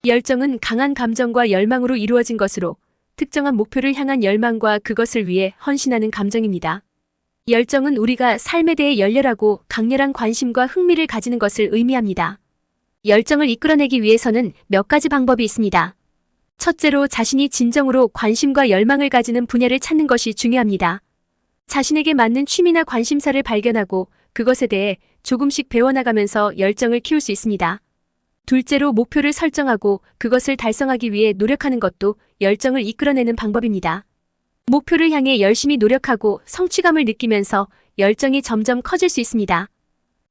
열정은 강한 감정과 열망으로 이루어진 것으로 특정한 목표를 향한 열망과 그것을 위해 헌신하는 감정입니다. 열정은 우리가 삶에 대해 열렬하고 강렬한 관심과 흥미를 가지는 것을 의미합니다. 열정을 이끌어내기 위해서는 몇 가지 방법이 있습니다. 첫째로 자신이 진정으로 관심과 열망을 가지는 분야를 찾는 것이 중요합니다. 자신에게 맞는 취미나 관심사를 발견하고 그것에 대해 조금씩 배워나가면서 열정을 키울 수 있습니다. 둘째로 목표를 설정하고 그것을 달성하기 위해 노력하는 것도 열정을 이끌어내는 방법입니다. 목표를 향해 열심히 노력하고 성취감을 느끼면서 열정이 점점 커질 수 있습니다.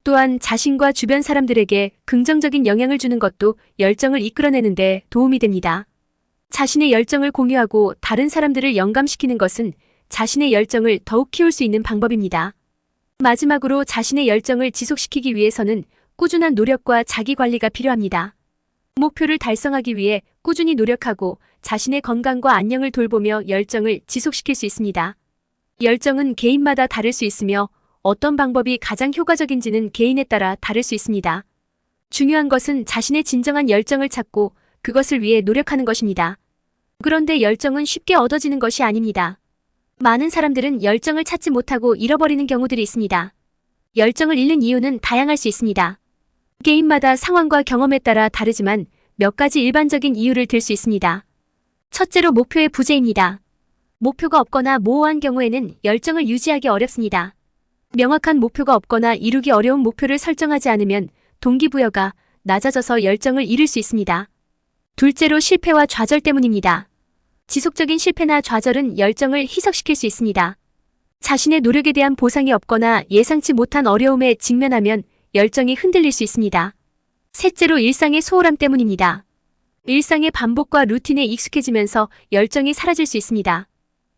또한 자신과 주변 사람들에게 긍정적인 영향을 주는 것도 열정을 이끌어내는 데 도움이 됩니다. 자신의 열정을 공유하고 다른 사람들을 영감시키는 것은 자신의 열정을 더욱 키울 수 있는 방법입니다. 마지막으로 자신의 열정을 지속시키기 위해서는 꾸준한 노력과 자기관리가 필요합니다. 목표를 달성하기 위해 꾸준히 노력하고 자신의 건강과 안녕을 돌보며 열정을 지속시킬 수 있습니다. 열정은 개인마다 다를 수 있으며 어떤 방법이 가장 효과적인지는 개인에 따라 다를 수 있습니다. 중요한 것은 자신의 진정한 열정을 찾고 그것을 위해 노력하는 것입니다. 그런데 열정은 쉽게 얻어지는 것이 아닙니다. 많은 사람들은 열정을 찾지 못하고 잃어버리는 경우들이 있습니다. 열정을 잃는 이유는 다양할 수 있습니다. 개인마다 상황과 경험에 따라 다르지만 몇 가지 일반적인 이유를 들 수 있습니다. 첫째로 목표의 부재입니다. 목표가 없거나 모호한 경우에는 열정을 유지하기 어렵습니다. 명확한 목표가 없거나 이루기 어려운 목표를 설정하지 않으면 동기부여가 낮아져서 열정을 잃을 수 있습니다. 둘째로 실패와 좌절 때문입니다. 지속적인 실패나 좌절은 열정을 희석시킬 수 있습니다. 자신의 노력에 대한 보상이 없거나 예상치 못한 어려움에 직면하면 열정이 흔들릴 수 있습니다. 셋째로 일상의 소홀함 때문입니다. 일상의 반복과 루틴에 익숙해지면서 열정이 사라질 수 있습니다.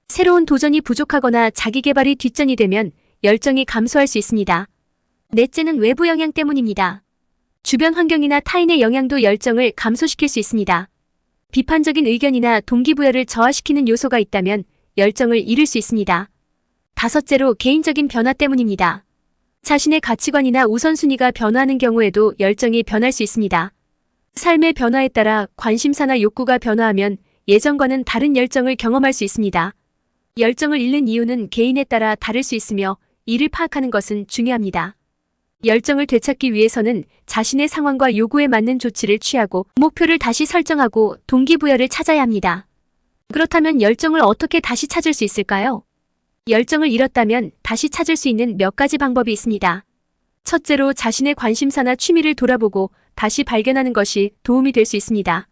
새로운 도전이 부족하거나 자기 개발이 뒷전이 되면 열정이 감소할 수 있습니다. 넷째는 외부 영향 때문입니다. 주변 환경이나 타인의 영향도 열정을 감소시킬 수 있습니다. 비판적인 의견이나 동기부여를 저하시키는 요소가 있다면 열정을 잃을 수 있습니다. 다섯째로 개인적인 변화 때문입니다. 자신의 가치관이나 우선순위가 변화하는 경우에도 열정이 변할 수 있습니다. 삶의 변화에 따라 관심사나 욕구가 변화하면 예전과는 다른 열정을 경험할 수 있습니다. 열정을 잃는 이유는 개인에 따라 다를 수 있으며 이를 파악하는 것은 중요합니다. 열정을 되찾기 위해서는 자신의 상황과 요구에 맞는 조치를 취하고 목표를 다시 설정하고 동기부여를 찾아야 합니다. 그렇다면 열정을 어떻게 다시 찾을 수 있을까요? 열정을 잃었다면 다시 찾을 수 있는 몇 가지 방법이 있습니다. 첫째로 자신의 관심사나 취미를 돌아보고 다시 발견하는 것이 도움이 될 수 있습니다.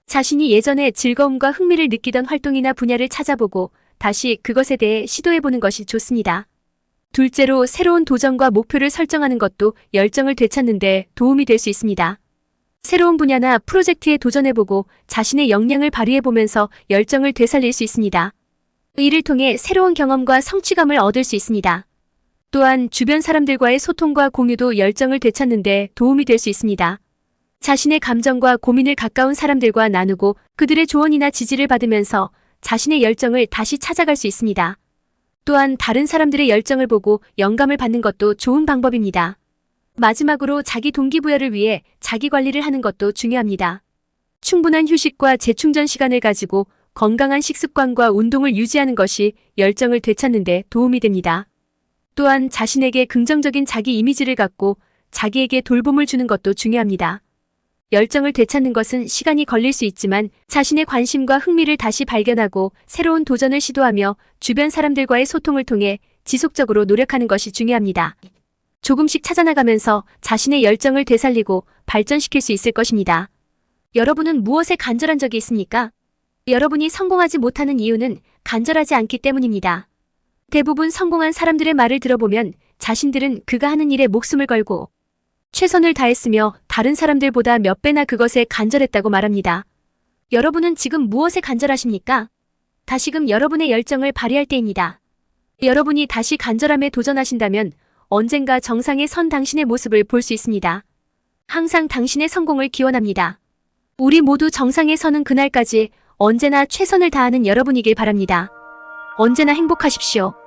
자신이 예전에 즐거움과 흥미를 느끼던 활동이나 분야를 찾아보고 다시 그것에 대해 시도해보는 것이 좋습니다. 둘째로 새로운 도전과 목표를 설정하는 것도 열정을 되찾는 데 도움이 될 수 있습니다. 새로운 분야나 프로젝트에 도전해보고 자신의 역량을 발휘해보면서 열정을 되살릴 수 있습니다. 이를 통해 새로운 경험과 성취감을 얻을 수 있습니다. 또한 주변 사람들과의 소통과 공유도 열정을 되찾는 데 도움이 될 수 있습니다. 자신의 감정과 고민을 가까운 사람들과 나누고 그들의 조언이나 지지를 받으면서 자신의 열정을 다시 찾아갈 수 있습니다. 또한 다른 사람들의 열정을 보고 영감을 받는 것도 좋은 방법입니다. 마지막으로 자기 동기부여를 위해 자기 관리를 하는 것도 중요합니다. 충분한 휴식과 재충전 시간을 가지고 건강한 식습관과 운동을 유지하는 것이 열정을 되찾는 데 도움이 됩니다. 또한 자신에게 긍정적인 자기 이미지를 갖고 자기에게 돌봄을 주는 것도 중요합니다. 열정을 되찾는 것은 시간이 걸릴 수 있지만 자신의 관심과 흥미를 다시 발견하고 새로운 도전을 시도하며 주변 사람들과의 소통을 통해 지속적으로 노력하는 것이 중요합니다. 조금씩 찾아나가면서 자신의 열정을 되살리고 발전시킬 수 있을 것입니다. 여러분은 무엇에 간절한 적이 있습니까? 여러분이 성공하지 못하는 이유는 간절하지 않기 때문입니다. 대부분 성공한 사람들의 말을 들어보면 자신들은 그가 하는 일에 목숨을 걸고 최선을 다했으며 다른 사람들보다 몇 배나 그것에 간절했다고 말합니다. 여러분은 지금 무엇에 간절하십니까? 다시금 여러분의 열정을 발휘할 때입니다. 여러분이 다시 간절함에 도전하신다면 언젠가 정상에 선 당신의 모습을 볼 수 있습니다. 항상 당신의 성공을 기원합니다. 우리 모두 정상에 서는 그날까지 언제나 최선을 다하는 여러분이길 바랍니다. 언제나 행복하십시오.